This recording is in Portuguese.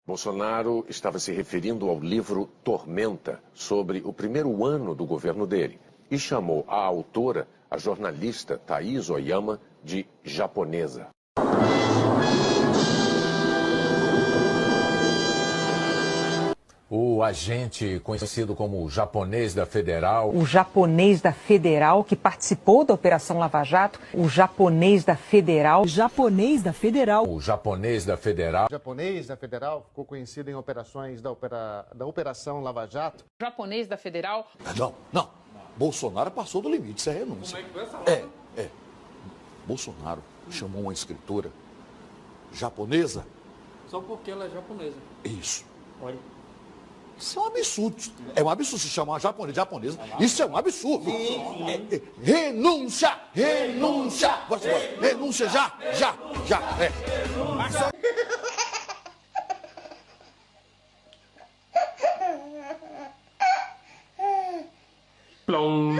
Bolsonaro estava se referindo ao livro Tormenta, sobre o primeiro ano do governo dele, e chamou a autora, a jornalista Thaís Oyama, de japonesa. O agente conhecido como o japonês da Federal. O japonês da Federal que participou da Operação Lava Jato. O japonês da Federal. O japonês da Federal. O japonês da Federal. O japonês da Federal ficou conhecido em operações da Operação Lava Jato. O japonês da Federal. Não. Bolsonaro passou do limite, isso é renúncia. Como é que foi essa É. Bolsonaro chamou uma escritora japonesa. Só porque ela é japonesa. Isso. Olha. Isso é um absurdo. É um absurdo se chamar japonesa. Isso é um absurdo. Renúncia! Renúncia já. Plom.